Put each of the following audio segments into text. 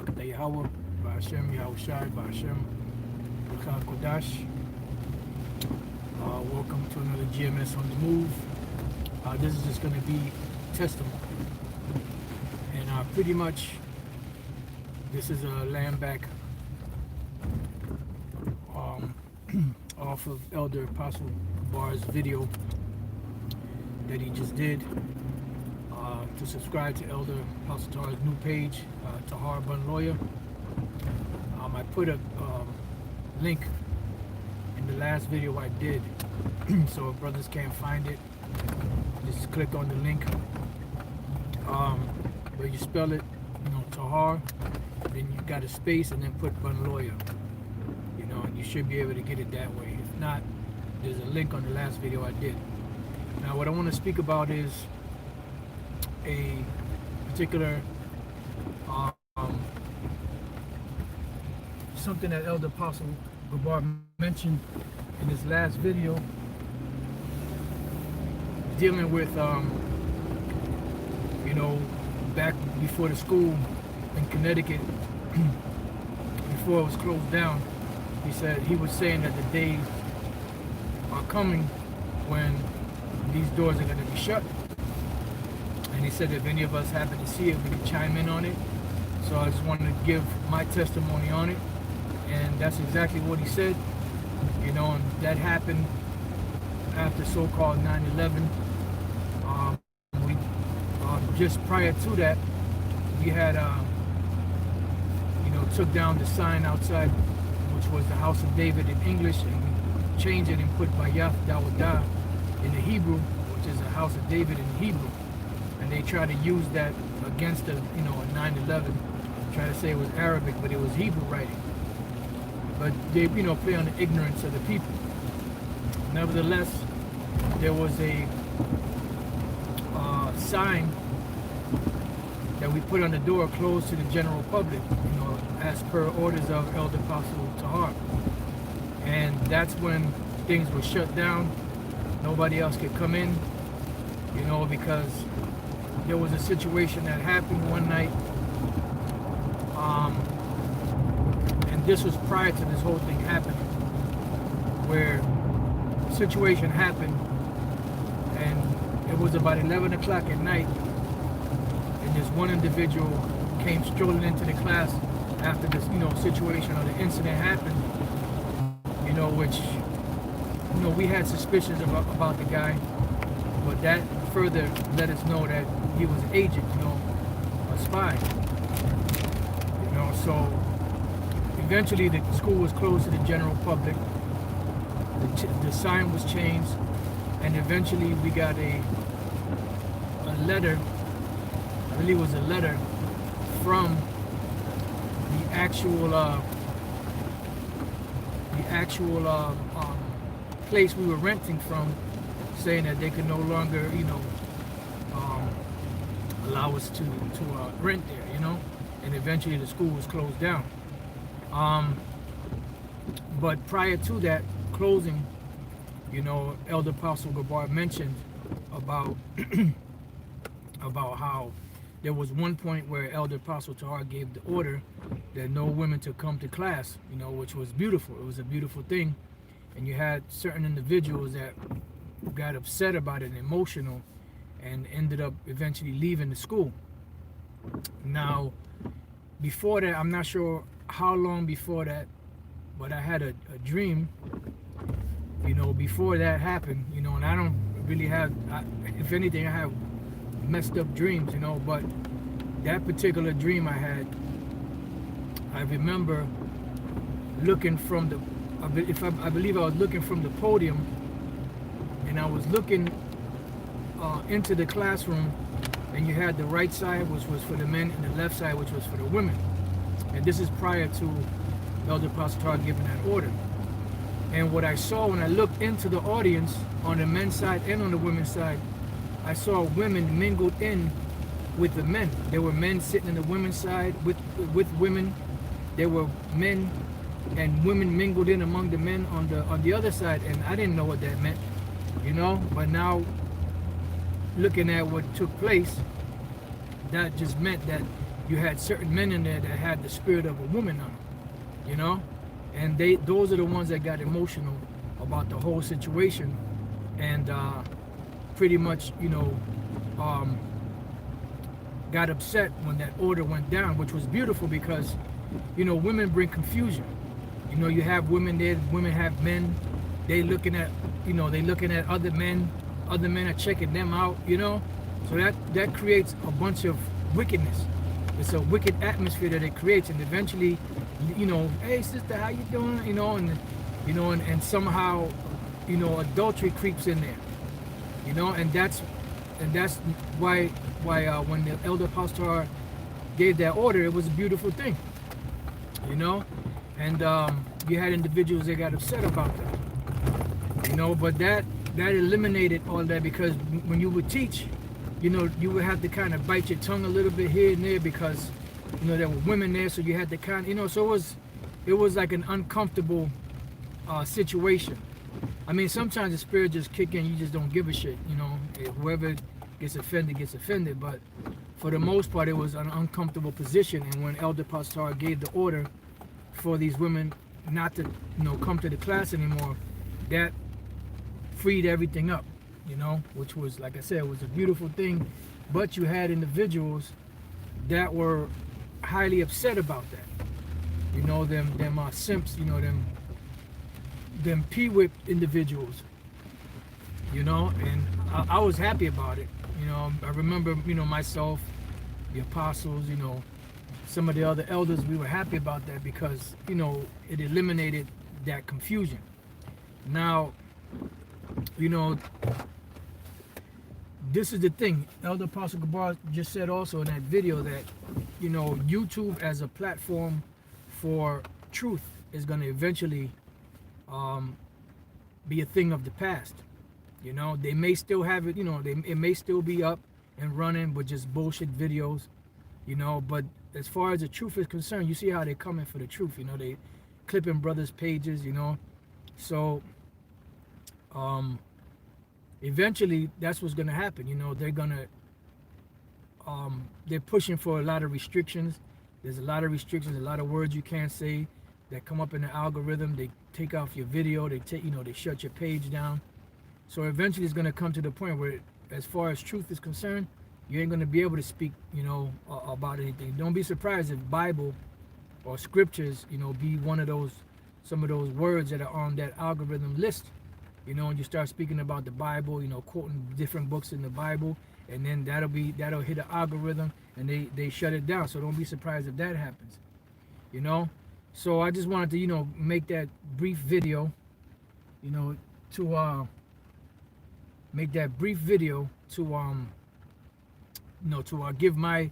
Barakatah Yahweh, Ba'ashem Yahushai, Ba'ashem Ruchah Kodash. Welcome to another GMS on the Move. This is just going to be testimony. And pretty much, this is a land back off of Elder Apostle Bar's video that he just did. To subscribe to Elder Apostle Tahar's new page, Tahar Bun Lawyer. I put a link in the last video I did, so if brothers can't find it, just click on the link. Where you spell it, Tahar, then you got a space and then put Bun Lawyer, and you should be able to get it that way. If not, there's a link on the last video I did. Now, what I want to speak about is a particular something that Elder Apostle Gabar mentioned in his last video, dealing with back before the school in Connecticut, before it was closed down. He was saying that the days are coming when these doors are going to be shut. And he said if any of us happen to see it, we can chime in on it. So I just wanted to give my testimony on it. And that's exactly what he said. And that happened after so-called 9/11. Just prior to that, we had, took down the sign outside, which was the House of David in English, and we changed it and put Bayath Dawadah in the Hebrew, which is the House of David in Hebrew. And they tried to use that against the, 9/11, try to say it was Arabic, but it was Hebrew writing. But they, play on the ignorance of the people. Nevertheless, there was a sign that we put on the door closed to the general public, as per orders of Elder Apostle Tahar. And that's when things were shut down. Nobody else could come in, because there was a situation that happened one night. And this was prior to this whole thing happening, where the situation happened, and it was about 11 o'clock at night, and this one individual came strolling into the class after this, situation or the incident happened, which, we had suspicions about the guy, but that further let us know that he was an agent, a spy. So eventually the school was closed to the general public. The sign was changed, and eventually we got a letter. I believe it was a letter from the actual place we were renting from, saying that they could no longer, allow us to rent there, and eventually the school was closed down. But prior to that closing, Elder Apostle Gabar mentioned about about how there was one point where Elder Apostle Tahar gave the order that no women to come to class, which was beautiful. It was a beautiful thing. And you had certain individuals that got upset about it and emotional, and ended up eventually leaving the school. Now, before that, I'm not sure how long before that, but I had a dream, before that happened, and I don't really have, if anything, I have messed up dreams, but that particular dream I had, I remember looking from the, I believe I was looking from the podium, and I was looking into the classroom, and you had the right side, which was for the men, and the left side, which was for the women. And this is prior to Elder Apostle Tahar giving that order. And what I saw when I looked into the audience, on the men's side and on the women's side, I saw women mingled in with the men. There were men sitting in the women's side with women. There were men and women mingled in among the men on the other side, and I didn't know what that meant, But now, looking at what took place, that just meant that, you had certain men in there that had the spirit of a woman on them, and those are the ones that got emotional about the whole situation, and pretty much, got upset when that order went down, which was beautiful because, women bring confusion. You have women there, women have men. They looking at other men. Other men are checking them out. So that creates a bunch of wickedness. It's a wicked atmosphere that it creates, and eventually, hey sister, how you doing? And somehow, adultery creeps in there. And that's why when the elder pastor gave that order, it was a beautiful thing. And you had individuals that got upset about that. But that eliminated all that, because when you would teach, you would have to kind of bite your tongue a little bit here and there, because there were women there, so you had to kind of, so it was like an uncomfortable situation. I mean, sometimes the spirit just kick in, you just don't give a shit. Whoever gets offended, but for the most part, it was an uncomfortable position. And when Elder Pastor gave the order for these women not to come to the class anymore, that freed everything up, which was, like I said, was a beautiful thing. But you had individuals that were highly upset about that. Them simps, them P-whip individuals, and I was happy about it. I remember, myself, the apostles, some of the other elders, we were happy about that because, it eliminated that confusion. Now, this is the thing. Elder Apostle Gabar just said also in that video that, YouTube as a platform for truth is going to eventually be a thing of the past. They may still have it, it may still be up and running with just bullshit videos, but as far as the truth is concerned, you see how they're coming for the truth, they clipping brothers' pages, so eventually that's what's going to happen. They're pushing for a lot of restrictions. There's a lot of restrictions, a lot of words you can't say that come up in the algorithm. They take off your video, they shut your page down. So eventually it's going to come to the point where, as far as truth is concerned, you ain't going to be able to speak, about anything. Don't be surprised if Bible or scriptures, be one of those, some of those words that are on that algorithm list, and you start speaking about the Bible, quoting different books in the Bible, and then that'll hit the algorithm and they shut it down. So don't be surprised if that happens, So I just wanted to, make that brief video, to make that brief video to give my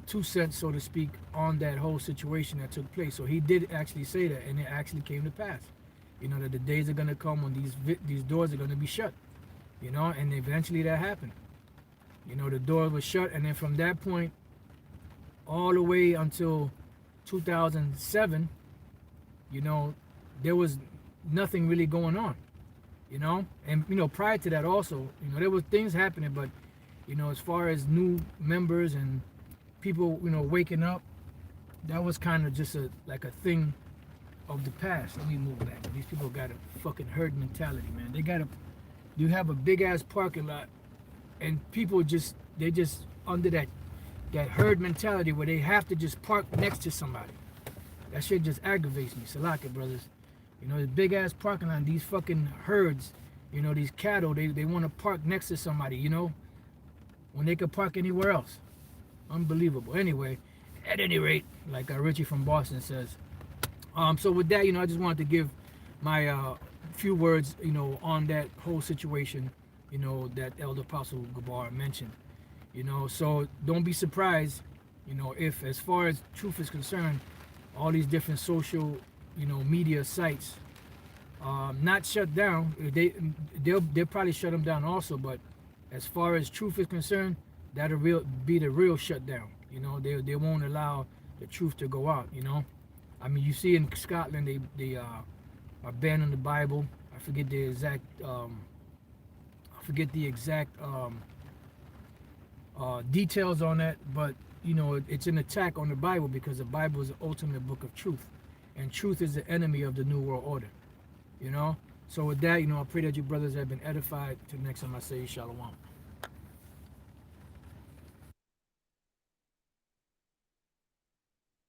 2 cents, so to speak, on that whole situation that took place. So he did actually say that, and it actually came to pass. That the days are gonna come when these doors are gonna be shut. And eventually that happened. The door was shut, and then from that point all the way until 2007, there was nothing really going on. And prior to that also, there were things happening, but as far as new members and people, waking up, that was kind of just like a thing of the past. Let me move back. These people got a fucking herd mentality, man. You have a big ass parking lot, and people they're just under that herd mentality where they have to just park next to somebody. That shit just aggravates me. Salaka, brothers. The big ass parking lot, these fucking herds, these cattle, they want to park next to somebody, when they could park anywhere else. Unbelievable. Anyway, at any rate, like Richie from Boston says. So with that, I just wanted to give my few words, on that whole situation, that Elder Apostle Gabar mentioned. So don't be surprised, if, as far as truth is concerned, all these different social, media sites, not shut down. They'll probably shut them down also, but as far as truth is concerned, that'll be the real shutdown. They won't allow the truth to go out. I mean, you see in Scotland, they are banning the Bible. I forget the exact details on that, but you know, it's an attack on the Bible because the Bible is the ultimate book of truth, and truth is the enemy of the New World Order. You know. So with that, you know, I pray that you brothers have been edified. Till next time I say Shalom.